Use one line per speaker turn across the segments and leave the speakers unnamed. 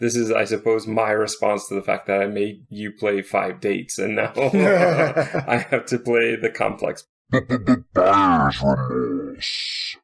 This is, I suppose, my response to the fact that I made you play 5 Dates, and now I have to play the complex.
Buyer's remorse.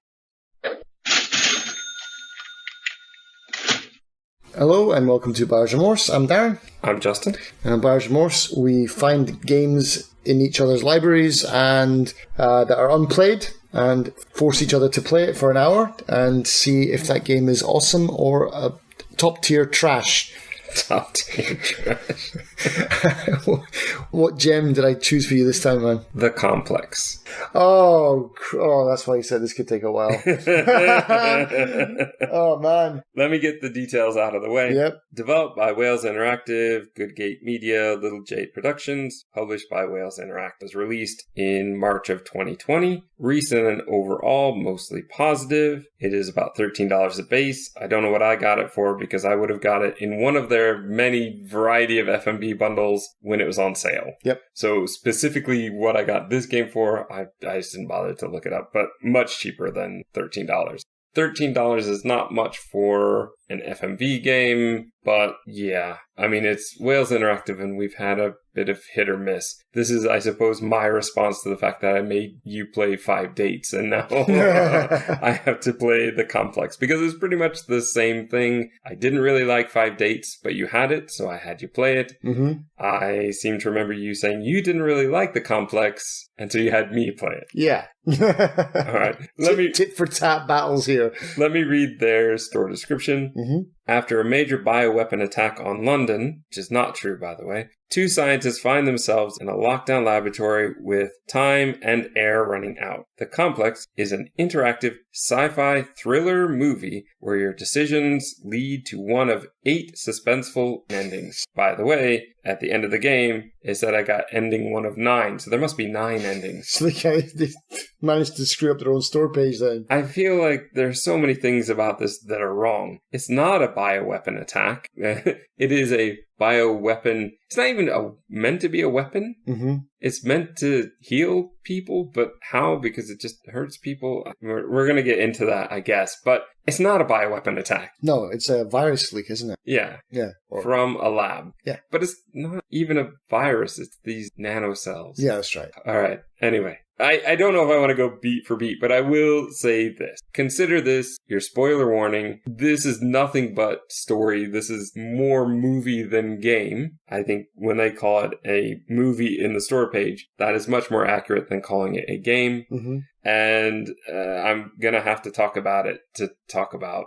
Hello and welcome to Buyer's Remorse. I'm Darren.
I'm Justin.
And on Buyer's Remorse, we find games in each other's libraries and that are unplayed and force each other to play it for an hour and see if that game is awesome or a top-tier trash.
Top-tier trash.
What gem did I choose for you this time, man?
The complex.
Oh, that's why you said this could take a while. Oh, man.
Let me get the details out of the way.
Yep.
Developed by Wales Interactive, Good Gate Media, Little Jade Productions, published by Wales Interactive, released in March of 2020. Recent and overall, mostly positive. It is about $13 a base. I don't know what I got it for because I would have got it in one of their many variety of FMV bundles when it was on sale.
Yep.
So specifically what I got this game for, I just didn't bother to look it up, but much cheaper than $13. $13 is not much for an FMV game, but yeah, I mean, it's Wales Interactive and we've had a bit of hit or miss. This is, I suppose, my response to the fact that I made you play 5 Dates and now I have to play the complex because it's pretty much the same thing. I didn't really like 5 Dates, but you had it, so I had you play it.
Mm-hmm.
I seem to remember you saying you didn't really like the complex, and so you had me play it.
Yeah.
All right.
Tit for tat battles here.
Let me read their store description.
Mm-hmm.
After a major bioweapon attack on London, which is not true, by the way, 2 scientists find themselves in a lockdown laboratory with time and air running out. The Complex is an interactive sci-fi thriller movie where your decisions lead to one of 8 suspenseful endings. By the way, at the end of the game, it said I got ending 1 of 9, so there must be 9 endings.
So they managed to screw up their own store page then.
I feel like there's so many things about this that are wrong. It's not a bioweapon attack. It is a bioweapon. It's not even meant to be a weapon.
Mm-hmm.
It's meant to heal people, but how? Because it just hurts people. We're going to get into that, I guess, but it's not a bioweapon attack.
No, it's a virus leak, isn't it?
Yeah.
Yeah.
From a lab.
Yeah.
But it's not even a virus. It's these nanocells.
Yeah, that's right.
All right. Anyway. I don't know if I want to go beat for beat, but I will say this. Consider this your spoiler warning. This is nothing but story. This is more movie than game. I think when they call it a movie in the store page, that is much more accurate than calling it a game.
Mm-hmm.
And I'm going to have to talk about it to talk about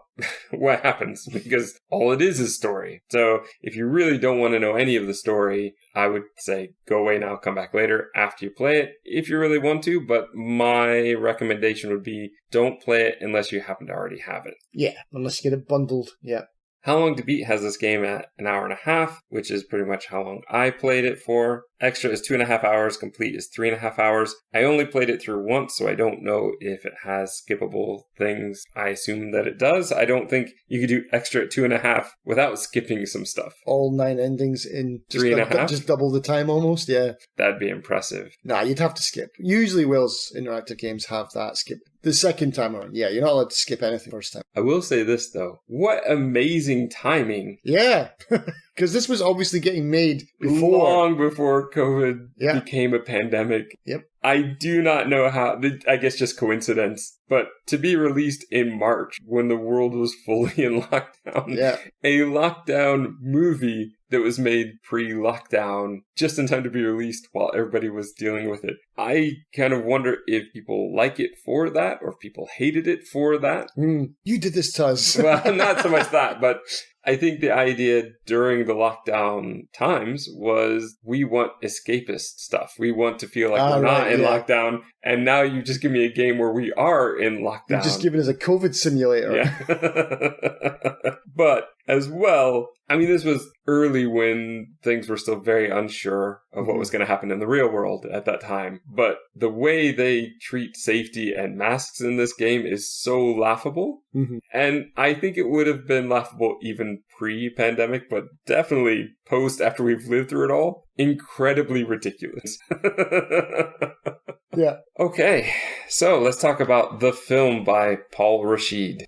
what happens because all it is story. So if you really don't want to know any of the story, I would say go away now, come back later after you play it if you really want to. But my recommendation would be don't play it unless you happen to already have it.
Yeah, unless you get it bundled. Yeah.
How Long to Beat has this game at 1.5 hours, which is pretty much how long I played it for. Extra is 2.5 hours. Complete is 3.5 hours. I only played it through once, so I don't know if it has skippable things. I assume that it does. I don't think you could do extra at 2.5 without skipping some stuff.
All 9 endings in just
3.5?
Just double the time almost, yeah.
That'd be impressive.
Nah, you'd have to skip. Usually Wales Interactive games have that skip. The second time around, yeah, you're not allowed to skip anything first time.
I will say this, though. What amazing timing.
Yeah, because this was obviously getting made before.
Long before COVID became a pandemic.
Yep.
I do not know how, I guess just coincidence, but to be released in March when the world was fully in lockdown, a lockdown movie that was made pre-lockdown just in time to be released while everybody was dealing with it. I kind of wonder if people like it for that or if people hated it for that.
You did this to us.
Well, not so much that, but I think the idea during the lockdown times was we want escapist stuff. We want to feel like we're not in lockdown. And now you just give me a game where we are in lockdown.
You're just giving us a COVID simulator.
Yeah. But as well, I mean, this was early when things were still very unsure of what was going to happen in the real world at that time. But the way they treat safety and masks in this game is so laughable.
Mm-hmm.
And I think it would have been laughable even pre-pandemic, but definitely post after we've lived through it all. Incredibly ridiculous.
Yeah.
Okay, so let's talk about the film by Paul Rashid.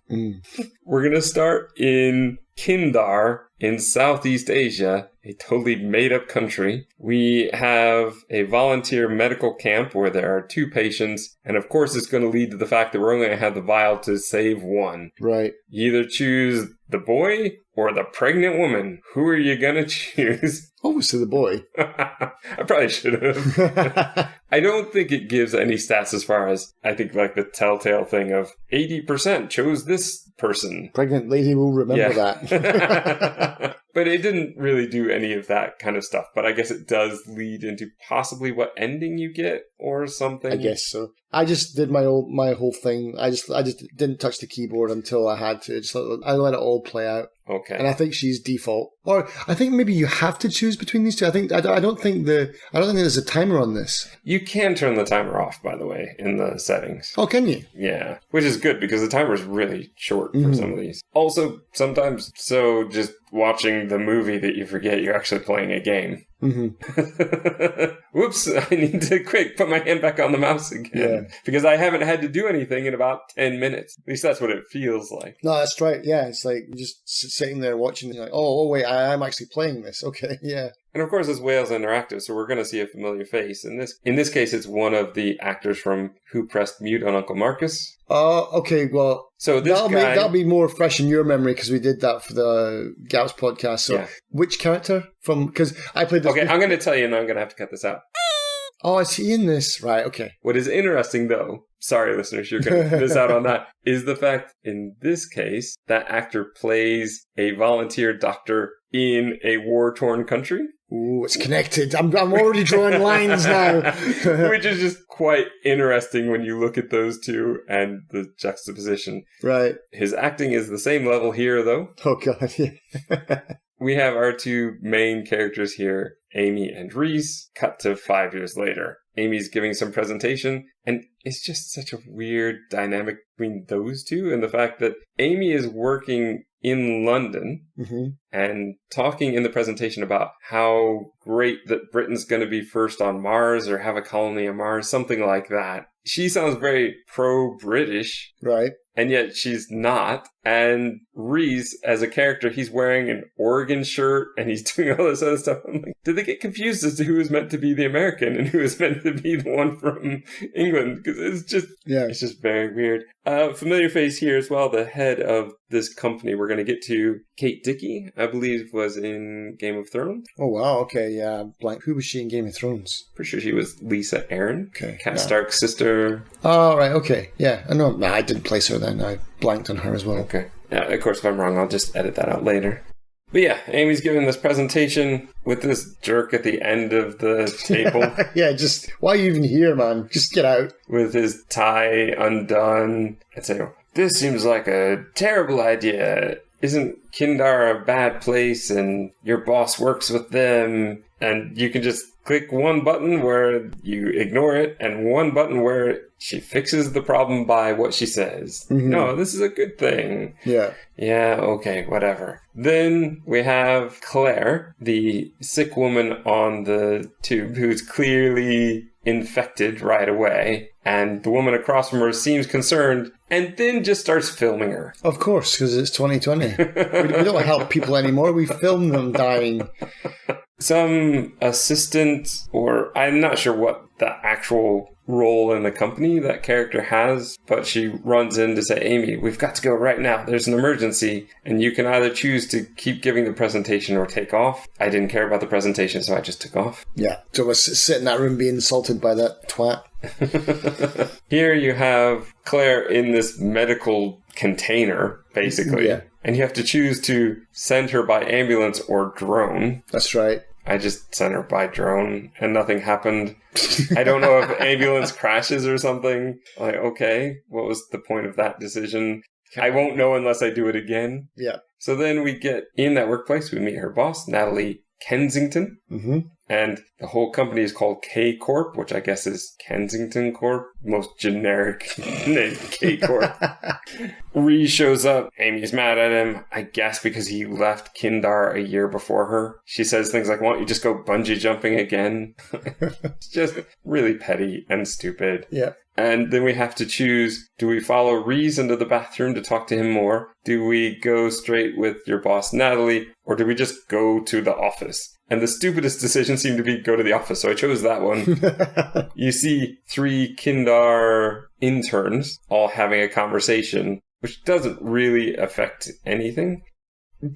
We're going to start in Kindar in Southeast Asia, a totally made-up country. We have a volunteer medical camp where there are 2 patients, and of course it's going to lead to the fact that we're only going to have the vial to save one.
Right.
You either choose the boy or the pregnant woman. Who are you going to choose?
Obviously the boy.
I probably should have. I don't think it gives any stats as far as, I think, like the telltale thing of 80% chose this person.
Pregnant lady will remember that.
But it didn't really do any of that kind of stuff. But I guess it does lead into possibly what ending you get or something.
I guess so. I just did my whole thing. I just didn't touch the keyboard until I had to. I let it all play out.
Okay.
And I think she's default. Or I think maybe you have to choose between these two. I don't think there's a timer on this.
You can turn the timer off, by the way, in the settings.
Oh, can you?
Yeah. Which is good because the timer is really short for some of these. Also, sometimes just watching the movie that you forget you're actually playing a game.
Mm-hmm.
Whoops, I need to quick put my hand back on the mouse again. Yeah. Because I haven't had to do anything in about 10 minutes. At least that's what it feels like.
No, that's right. Yeah, it's like just sitting there watching, and you're like, oh wait, I'm actually playing this. Okay, yeah.
And of course, it's Wales Interactive, so we're going to see a familiar face. In this case, it's one of the actors from Who Pressed Mute on Uncle Marcus.
Okay, well,
so
that'll be more fresh in your memory because we did that for the Gaps podcast. So, yeah. Which character from? Because I played this.
Okay, I'm going to tell you, and I'm going to have to cut this out.
Oh, is he in this? Right, okay.
What is interesting, though, sorry, listeners, you're going to miss out on that, is the fact, in this case, that actor plays a volunteer doctor in a war-torn country.
Ooh, it's connected. I'm already drawing lines now.
Which is just quite interesting when you look at those two and the juxtaposition.
Right.
His acting is the same level here, though.
Oh, God, yeah.
We have our 2 main characters here, Amy and Reese, cut to 5 years later. Amy's giving some presentation, and it's just such a weird dynamic between those two, and the fact that Amy is working in London and talking in the presentation about how great that Britain's going to be first on Mars or have a colony on Mars, something like that. She sounds very pro-British.
Right.
And yet she's not. And Reese, as a character, he's wearing an Oregon shirt and he's doing all this other stuff. I'm like, did they get confused as to who was meant to be the American and who was meant to be the one from England? Because it's just very weird. Familiar face here as well. The head of this company we're going to get to, Kate Dickie, I believe, was in Game of Thrones.
Oh, wow. Okay. Yeah. Blank. Who was she in Game of Thrones?
Pretty sure she was Lisa Arryn.
Okay.
Cat Stark's sister.
Oh, right. Okay. Yeah. I know. I didn't place her then. I blanked on her as well.
Okay. Yeah, of course, if I'm wrong, I'll just edit that out later. But yeah, Amy's giving this presentation with this jerk at the end of the table.
Yeah, just, why are you even here, man? Just get out.
With his tie undone. And say, this seems like a terrible idea. Isn't Kindar a bad place and your boss works with them? And you can just click one button where you ignore it and one button where she fixes the problem by what she says. No, this is a good thing.
Yeah.
Yeah, okay, whatever. Then we have Claire, the sick woman on the tube who's clearly infected right away. And the woman across from her seems concerned and then just starts filming her.
Of course, because it's 2020. we don't help people anymore. We film them dying.
Some assistant, or I'm not sure what the actual role in the company that character has, but she runs in to say, Amy, we've got to go right now. There's an emergency, and you can either choose to keep giving the presentation or take off. I didn't care about the presentation, so I just took off.
Yeah, so I was sit in that room being insulted by that twat.
Here you have Claire in this medical container, basically. Yeah. And you have to choose to send her by ambulance or drone.
That's right.
I just sent her by drone and nothing happened. I don't know if ambulance crashes or something. Like, okay, what was the point of that decision? I won't know unless I do it again.
Yeah.
So then we get in that workplace. We meet her boss, Natalie Kensington. And the whole company is called K Corp, which I guess is Kensington Corp. Most generic name, K Corp. Ree shows up. Amy's mad at him, I guess because he left Kindar a year before her. She says things like, why don't you just go bungee jumping again? It's just really petty and stupid.
Yeah.
And then we have to choose, do we follow Reese into the bathroom to talk to him more? Do we go straight with your boss, Natalie? Or do we just go to the office? And the stupidest decision seemed to be go to the office, so I chose that one. You see 3 Kindar interns all having a conversation, which doesn't really affect anything.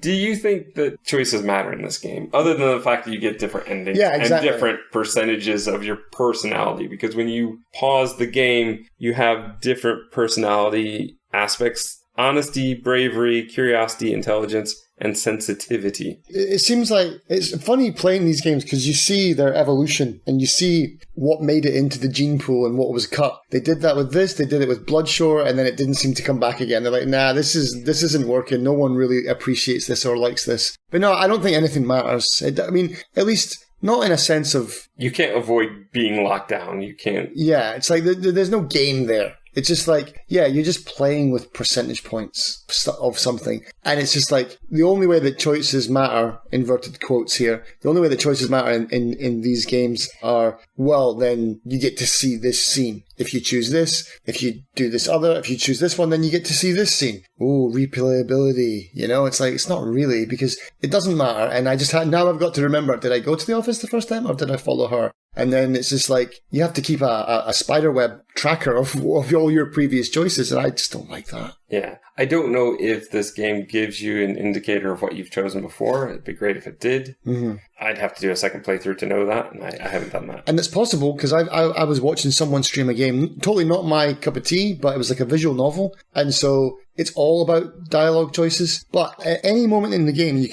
Do you think that choices matter in this game, other than the fact that you get different endings and different percentages of your personality? Because when you pause the game, you have different personality aspects: honesty, bravery, curiosity, intelligence, and sensitivity.
It seems like it's funny playing these games because you see their evolution and you see what made it into the gene pool and what was cut. They did that with this, they did it with Bloodshore, and then it didn't seem to come back again. They're like, nah, this isn't working. No one really appreciates this or likes this. But no, I don't think anything matters. I mean, at least not in a sense of...
You can't avoid being locked down. You can't...
Yeah, it's like there's no game there. It's just like, yeah, you're just playing with percentage points of something. And it's just like, the only way that choices matter, inverted quotes here, the only way that choices matter in these games are, well, then you get to see this scene. If you choose this, if you do this other, if you choose this one, then you get to see this scene. Ooh, replayability. You know, it's like, it's not really, because it doesn't matter. And I just now I've got to remember, did I go to the office the first time or did I follow her? And then it's just like, you have to keep a spiderweb tracker of all your previous choices, and I just don't like that.
Yeah. I don't know if this game gives you an indicator of what you've chosen before. It'd be great if it did.
Mm-hmm.
I'd have to do a second playthrough to know that, and I haven't done that.
And it's possible, because I was watching someone stream a game, totally not my cup of tea, but it was like a visual novel, and so it's all about dialogue choices. But at any moment in the game, you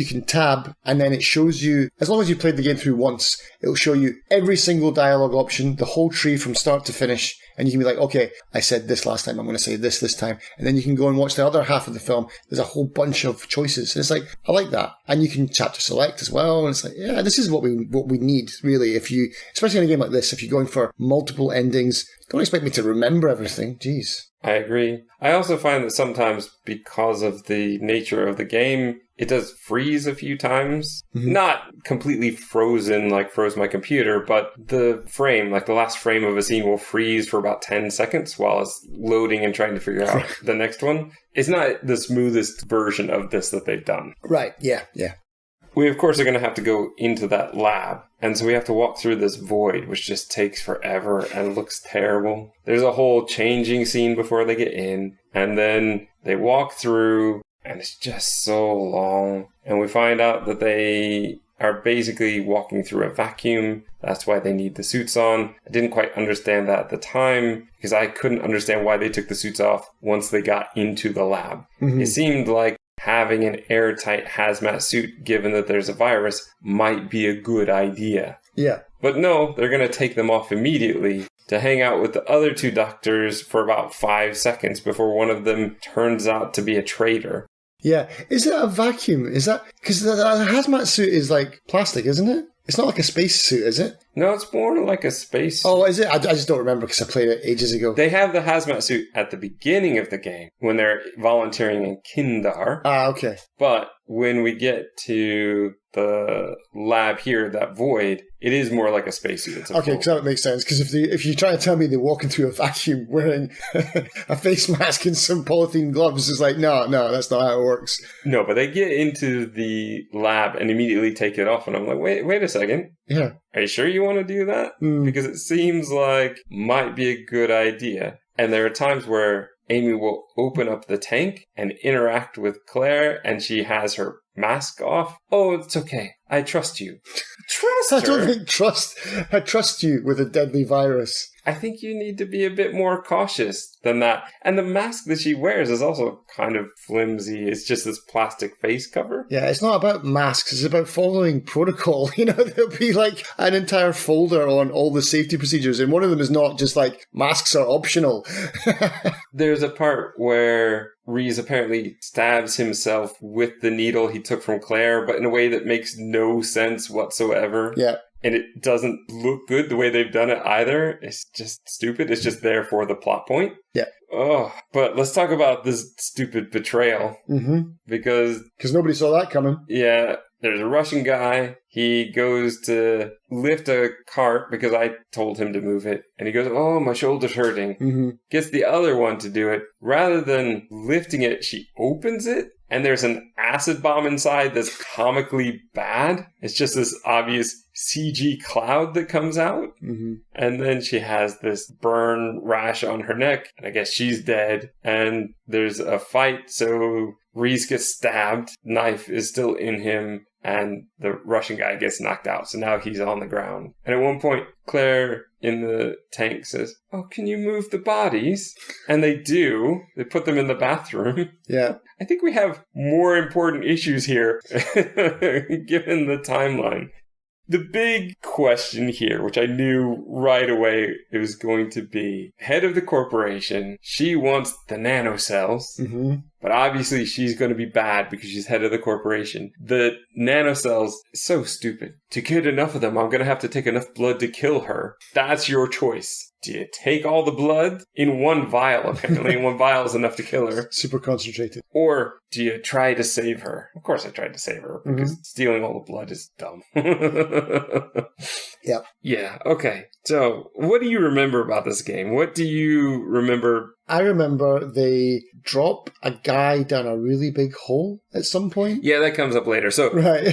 can tab, and then it shows you, as long as you played the game through once, it'll show you every single dialogue option, the whole tree from start to finish, and you can be like, okay, I said this last time, I'm going to say this time. And then you can go and watch the other half of the film. There's a whole bunch of choices. And it's like, I like that. And you can chapter select as well. And it's like, yeah, this is what we need, really. If you, especially in a game like this, if you're going for multiple endings, don't expect me to remember everything. Jeez.
I agree. I also find that sometimes, because of the nature of the game, it does freeze a few times. Mm-hmm. Not completely frozen, like froze my computer, but the frame, like the last frame of a scene, will freeze for about 10 seconds while it's loading and trying to figure out the next one. It's not the smoothest version of this that they've done.
Right, yeah.
We, of course, are going to have to go into that lab. And so we have to walk through this void, which just takes forever and looks terrible. There's a whole changing scene before they get in. And then they walk through, and it's just so long. And we find out that they are basically walking through a vacuum. That's why they need the suits on. I didn't quite understand that at the time, because I couldn't understand why they took the suits off once they got into the lab. Mm-hmm. It seemed like having an airtight hazmat suit, given that there's a virus, might be a good idea.
Yeah.
But no, they're going to take them off immediately to hang out with the other 2 doctors for about 5 seconds before one of them turns out to be a traitor.
Yeah. Is it a vacuum? Is that... Because the hazmat suit is like plastic, isn't it? It's not like a space suit, is it?
No, it's more like a space suit.
Oh, is it? I just don't remember because I played it ages ago.
They have the hazmat suit at the beginning of the game when they're volunteering in Kindar.
Ah, okay.
But when we get to the lab here, that void, it is more like a spacesuit.
Okay, because that makes sense. Because if you try to tell me they're walking through a vacuum wearing a face mask and some polythene gloves, it's like, no, that's not how it works.
No, but they get into the lab and immediately take it off. And I'm like, wait a second.
Yeah.
Are you sure you want to do that? Because it seems like might be a good idea. And there are times where Amy will open up the tank and interact with Claire, and she has her mask off. Oh, it's okay. I trust you. Trust her?
I don't think I trust you with a deadly virus.
I think you need to be a bit more cautious than that. And the mask that she wears is also kind of flimsy. It's just this plastic face cover.
Yeah, it's not about masks. It's about following protocol. You know, there'll be like an entire folder on all the safety procedures. And one of them is not just like masks are optional.
There's a part where Reese apparently stabs himself with the needle he took from Claire, but in a way that makes no sense whatsoever.
Yeah.
And it doesn't look good the way they've done it either. It's just stupid. It's just there for the plot point.
Yeah.
Oh, but let's talk about this stupid betrayal.
Mm-hmm.
Because
nobody saw that coming.
Yeah. There's a Russian guy. He goes to lift a cart because I told him to move it. And he goes, oh, my shoulder's hurting.
Mm-hmm.
Gets the other one to do it. Rather than lifting it, she opens it. And there's an acid bomb inside that's comically bad. It's just this obvious CG cloud that comes out.
Mm-hmm.
And then she has this burn rash on her neck. And I guess she's dead. And there's a fight. So Reese gets stabbed. Knife is still in him. And the Russian guy gets knocked out. So now he's on the ground. And at one point, Claire in the tank says, oh, can you move the bodies? And they do. They put them in the bathroom.
Yeah.
I think we have more important issues here, given the timeline. The big question here, which I knew right away it was going to be, head of the corporation, she wants the nanocells, but obviously she's going to be bad because she's head of the corporation. The nanocells, so stupid. To get enough of them, I'm going to have to take enough blood to kill her. That's your choice. Do you take all the blood in one vial? Apparently, one vial is enough to kill her.
Super concentrated.
Or do you try to save her? Of course I tried to save her, because stealing all the blood is dumb.
Yep.
Yeah, okay. So, what do you remember about this game? What do you remember?
I remember they drop a guy down a really big hole at some point.
Yeah, that comes up later. So,
Right.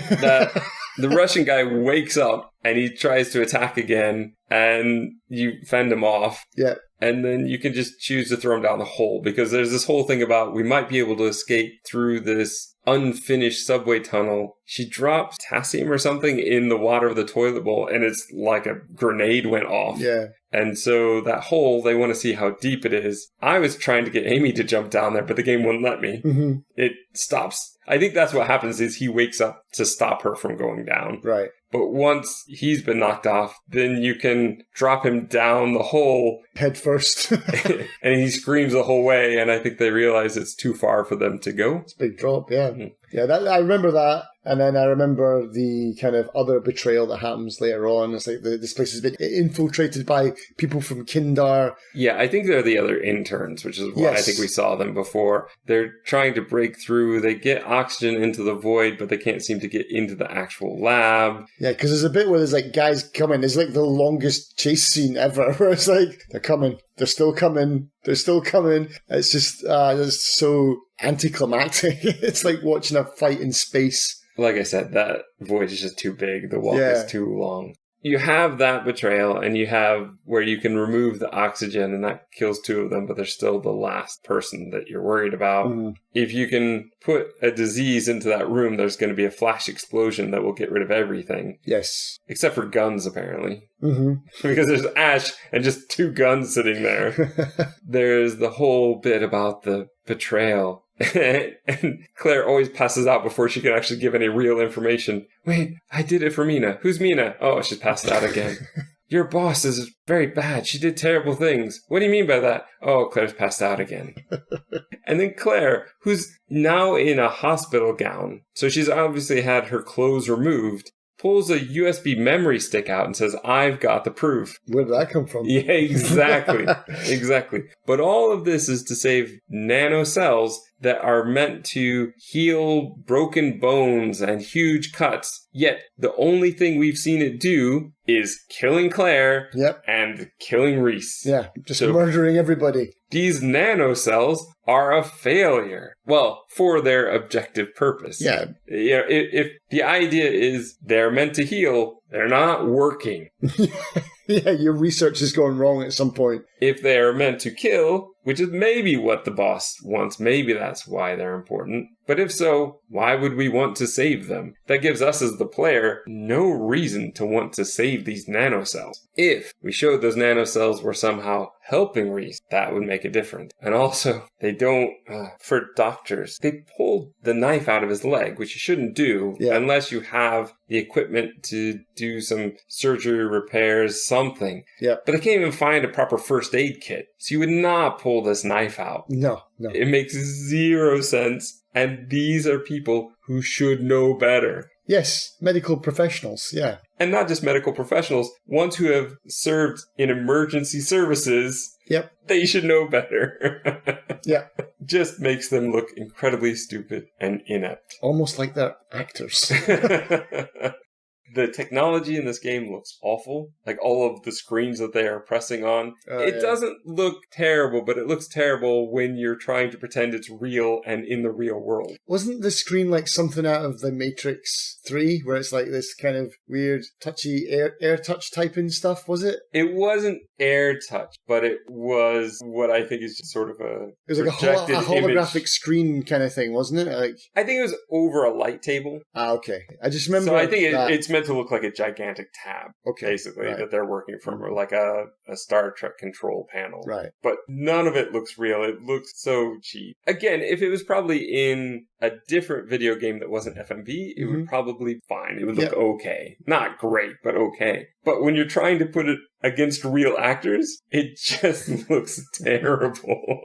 the Russian guy wakes up and he tries to attack again, and you fend him off.
Yeah.
And then you can just choose to throw him down the hole, because there's this whole thing about we might be able to escape through this unfinished subway tunnel. She drops potassium or something in the water of the toilet bowl, and it's like a grenade went off.
Yeah.
And so that hole, they want to see how deep it is. I was trying to get Amy to jump down there, but the game wouldn't let me.
Mm-hmm.
It stops. I think that's what happens is he wakes up to stop her from going down.
Right.
But once he's been knocked off, then you can drop him down the hole.
Head first.
And he screams the whole way, and I think they realize it's too far for them to go.
It's a big drop, yeah. Yeah, I remember that. And then I remember the kind of other betrayal that happens later on. It's like this place has been infiltrated by people from Kindar.
Yeah, I think they're the other interns, which is why I think we saw them before. They're trying to break through. They get oxygen into the void, but they can't seem to get into the actual lab.
Yeah, because there's a bit where there's like guys coming. It's like the longest chase scene ever, where it's like, they're coming. They're still coming. They're still coming. It's just it's so anticlimactic. It's like watching a fight in space.
Like I said, that void is just too big. The walk is too long. You have that betrayal, and you have where you can remove the oxygen, and that kills two of them, but they're still the last person that you're worried about. If you can put a disease into that room, there's going to be a flash explosion that will get rid of everything.
Yes.
Except for guns, apparently. Because there's ash and just two guns sitting there. There's the whole bit about the betrayal. And Claire always passes out before she can actually give any real information. Wait, I did it for Mina. Who's Mina? Oh, she's passed out again. Your boss is very bad. She did terrible things. What do you mean by that? Oh, Claire's passed out again. And then Claire, who's now in a hospital gown, so she's obviously had her clothes removed, pulls a USB memory stick out and says, I've got the proof.
Where did that come from?
Yeah, exactly. Exactly. But all of this is to save nanocells that are meant to heal broken bones and huge cuts. Yet the only thing we've seen it do is killing Claire and killing Reese.
Yeah, just murdering everybody.
These nanocells are a failure. Well, for their objective purpose.
Yeah.
You know, if the idea is they're meant to heal, they're not working.
Yeah, your research is going wrong at some point.
If they are meant to kill, which is maybe what the boss wants, maybe that's why they're important. But if so, why would we want to save them? That gives us as the player no reason to want to save these nanocells. If we showed those nanocells were somehow helping Reese, that would make a difference. And also, they don't, for doctors, they pulled the knife out of his leg, which you shouldn't do unless you have the equipment to do some surgery repairs, something.
Yeah.
But they can't even find a proper first aid kit. So you would not pull this knife out.
No.
It makes zero sense. And these are people who should know better.
Yes, medical professionals, yeah.
And not just medical professionals, ones who have served in emergency services.
Yep.
They should know better.
Yeah.
Just makes them look incredibly stupid and inept.
Almost like they're actors.
The technology in this game looks awful. Like all of the screens that they are pressing on. It doesn't look terrible, but it looks terrible when you're trying to pretend it's real and in the real world.
Wasn't the screen like something out of the Matrix 3, where it's like this kind of weird touchy air touch typing stuff, was it?
It wasn't air touch, but it was what I think is just sort of a
It was like
projected
a holographic
image.
Screen kind of thing, wasn't it? Like,
I think it was over a light table.
Okay. I just remember.
So I think it's meant to look like a gigantic tab, basically,
right.
that they're working from, or like a Star Trek control panel.
Right.
But none of it looks real. It looks so cheap. Again, if it was probably in a different video game that wasn't FMV, it would probably be fine. It would look okay. Not great, but okay. But when you're trying to put it against real actors, it just looks terrible.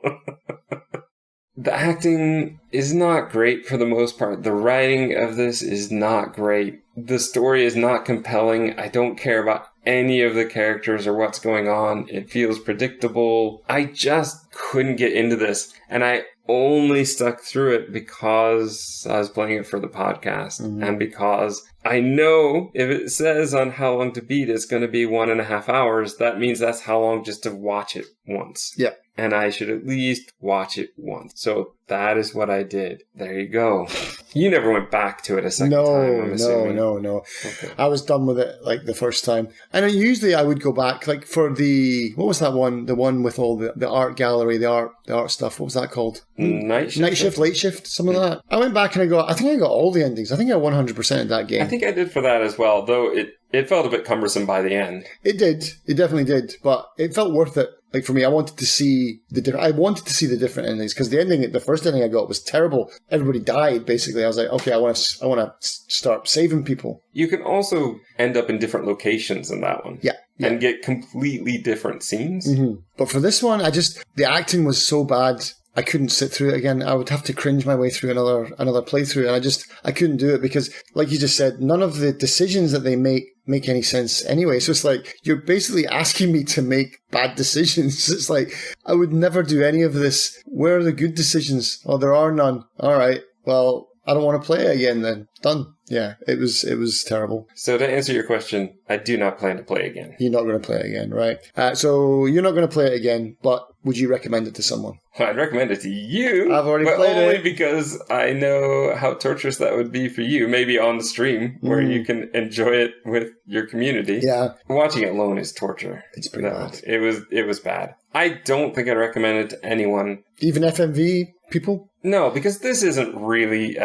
The acting is not great for the most part. The writing of this is not great. The story is not compelling. I don't care about any of the characters or what's going on. It feels predictable. I just couldn't get into this. And I only stuck through it because I was playing it for the podcast. And because I know if it says on how long to beat it's going to be 1.5 hours, that means that's how long just to watch it once.
Yeah.
And I should at least watch it once. So that is what I did. There you go. You never went back to it a second time, I'm assuming.
No.
Okay.
I was done with it like the first time. And usually I would go back like for the, what was that one? The one with all the art gallery, the art stuff. What was that called?
Night Shift?
Night Shift, Late Shift, some of that. I went back and I think I got all the endings. I think I 100% of that game.
I think I did for that as well, though it felt a bit cumbersome by the end.
It did. It definitely did. But it felt worth it. Like for me, I wanted to see the different endings because the first ending I got was terrible. Everybody died basically. I was like, okay, I want to start saving people.
You can also end up in different locations in that one.
Yeah.
And get completely different scenes.
But for this one, the acting was so bad. I couldn't sit through it again. I would have to cringe my way through another playthrough, and I couldn't do it because, like you just said, none of the decisions that they make any sense anyway. So it's like you're basically asking me to make bad decisions. It's like I would never do any of this. Where are the good decisions? Oh, there are none. All right. Well, I don't want to play it again then. Done. Yeah, it was terrible.
So to answer your question, I do not plan to play again.
You're not going to play it again, right? So you're not going to play it again, but would you recommend it to someone?
I'd recommend it to you.
I've already played
only
it.
because I know how torturous that would be for you. Maybe on the stream where you can enjoy it with your community.
Yeah.
Watching it alone is torture.
It's pretty bad.
It was bad. I don't think I'd recommend it to anyone.
Even FMV people?
No, because this isn't really...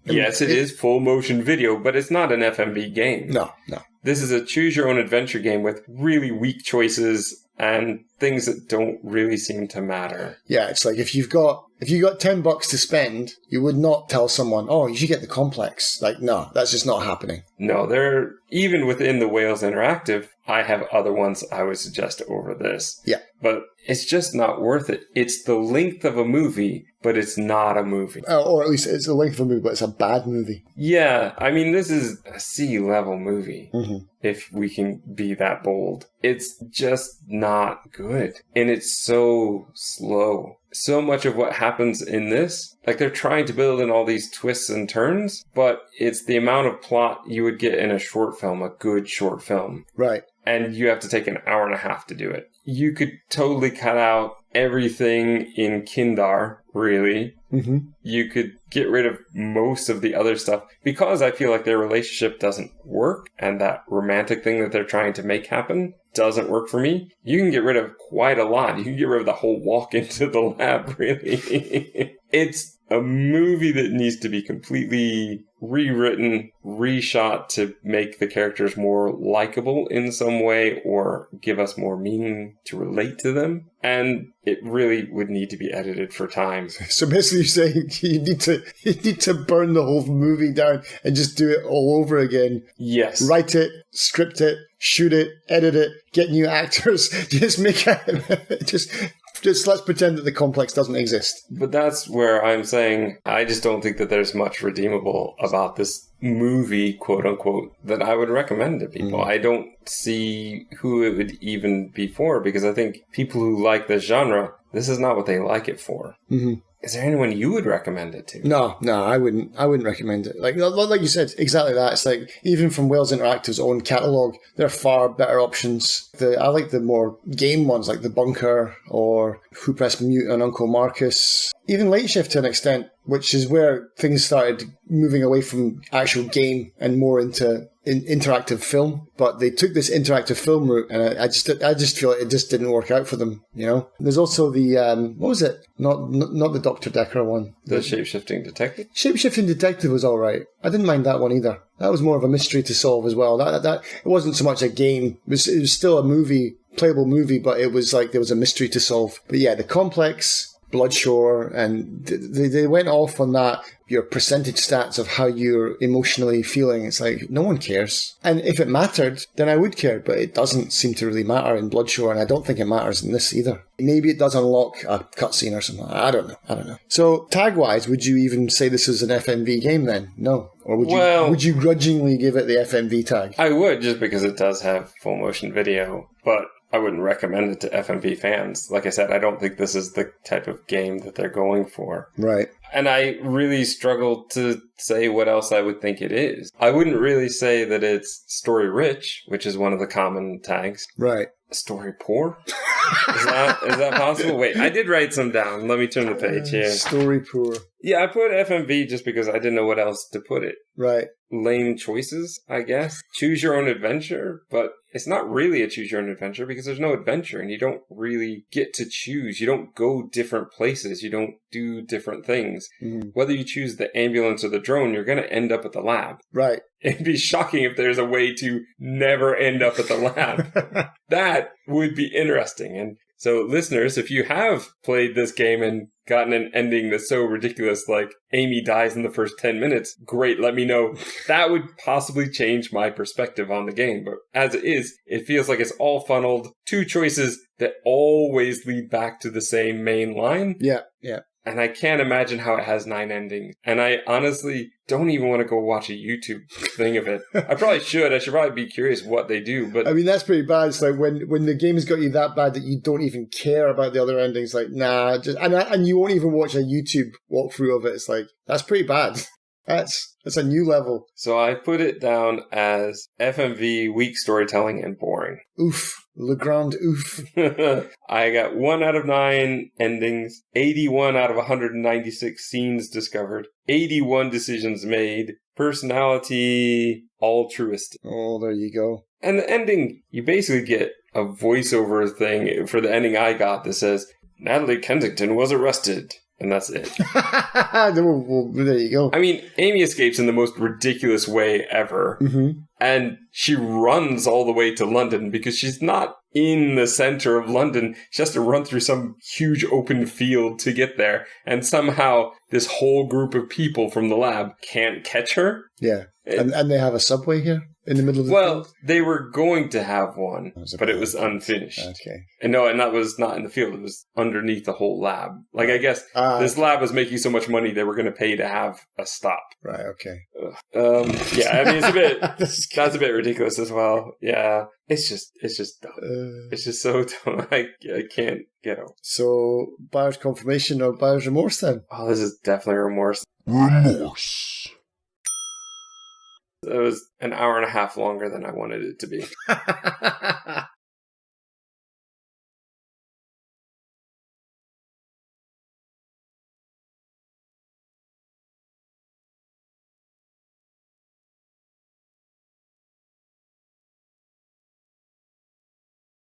Yes, it is full motion video, but it's not an FMV game.
No.
This is a choose-your-own-adventure game with really weak choices and things that don't really seem to matter.
Yeah, it's like if you got $10 to spend, you would not tell someone, "Oh, you should get the complex." Like, no, that's just not happening.
No, they're even within the Wales Interactive. I have other ones I would suggest over this.
Yeah,
but it's just not worth it. It's the length of a movie, but it's not a movie.
Or at least it's the length of a movie, but it's a bad movie.
Yeah, I mean, this is a C-level movie.
Mm-hmm.
If we can be that bold. It's just not good. And it's so slow. So much of what happens in this, like they're trying to build in all these twists and turns, but it's the amount of plot you would get in a short film, a good short film.
Right.
And you have to take an hour and a half to do it. You could totally cut out everything in Kindar, really.
Mm-hmm.
You could get rid of most of the other stuff because I feel like their relationship doesn't work and that romantic thing that they're trying to make happen doesn't work for me. You can get rid of quite a lot. You can get rid of the whole walk into the lab, really. It's a movie that needs to be completely rewritten, reshot to make the characters more likable in some way or give us more meaning to relate to them. And it really would need to be edited for time.
So basically you're saying you need to burn the whole movie down and just do it all over again.
Yes.
Write it, script it, shoot it, edit it, get new actors, just make it, just let's pretend that the complex doesn't exist.
But that's where I'm saying I just don't think that there's much redeemable about this movie, quote unquote, that I would recommend to people. I don't see who it would even be for because I think people who like this genre, this is not what they like it for.
Mm-hmm.
Is there anyone you would recommend it to?
No, I wouldn't recommend it. Like you said, exactly that. It's like, even from Wales Interactive's own catalogue, there are far better options. I like the more game ones, like The Bunker or Who Pressed Mute on Uncle Marcus. Even Late Shift to an extent, which is where things started moving away from actual game and more into interactive film. But they took this interactive film route, and I just feel like it just didn't work out for them. You know, there's also the what was it? Not the Dr. Decker one.
The Shape-Shifting Detective.
Shape-Shifting Detective was all right. I didn't mind that one either. That was more of a mystery to solve as well. That it wasn't so much a game. It was still a movie, playable movie, but it was like there was a mystery to solve. But yeah, the complex Bloodshore, and they went off on that, your percentage stats of how you're emotionally feeling. It's like, no one cares. And if it mattered, then I would care, but it doesn't seem to really matter in Bloodshore, and I don't think it matters in this either. Maybe it does unlock a cutscene or something. I don't know. So, tag-wise, would you even say this is an FMV game then? No. Or would you grudgingly give it the FMV tag?
I would, just because it does have full motion video, but I wouldn't recommend it to FMV fans. Like I said, I don't think this is the type of game that they're going for.
Right.
And I really struggle to say what else I would think it is. I wouldn't really say that it's story rich, which is one of the common tags.
Right.
Story poor? Is that possible? Wait, I did write some down. Let me turn the page here.
Story poor.
Yeah, I put FMV just because I didn't know what else to put it.
Right.
Lame choices, I guess. Choose your own adventure, but it's not really a choose your own adventure because there's no adventure and you don't really get to choose. You don't go different places. You don't do different things. Mm. Whether you choose the ambulance or the drone, you're going to end up at the lab.
Right.
It'd be shocking if there's a way to never end up at the lab. That would be interesting. And so, listeners, if you have played this game and gotten an ending that's so ridiculous, like Amy dies in the first 10 minutes, great, let me know. That would possibly change my perspective on the game. But as it is, it feels like it's all funneled. Two choices that always lead back to the same main line.
Yeah.
And I can't imagine how it has 9 endings. And I honestly don't even want to go watch a YouTube thing of it. I probably should. I should probably be curious what they do. But
I mean, that's pretty bad. It's like when the game's got you that bad that you don't even care about the other endings. Like, nah, and you won't even watch a YouTube walkthrough of it. It's like, that's pretty bad. That's a new level.
So I put it down as FMV, weak storytelling, and boring.
Oof. Le Grand oof.
I got 1 out of 9 endings, 81 out of 196 scenes discovered, 81 decisions made, personality altruistic.
Oh, there you go.
And the ending, you basically get a voiceover thing for the ending I got that says, Natalie Kensington was arrested. And that's it.
Well, there you go.
I mean, Amy escapes in the most ridiculous way ever. Mm-hmm. And she runs all the way to London because she's not in the center of London. She has to run through some huge open field to get there. And somehow this whole group of people from the lab can't catch her.
Yeah. And they have a subway here in the middle of the field?
They were going to have one, but it was unfinished.
Okay.
And that was not in the field. It was underneath the whole lab. Like, I guess this lab was making so much money they were going to pay to have a stop.
Right, okay.
Yeah, I mean, it's a bit, that's a bit ridiculous as well. Yeah. It's just dumb. It's just so dumb. I can't get over.
So, buyer's confirmation or buyer's remorse then?
Oh, this is definitely remorse.
Remorse.
It was an hour and a half longer than I wanted it to be.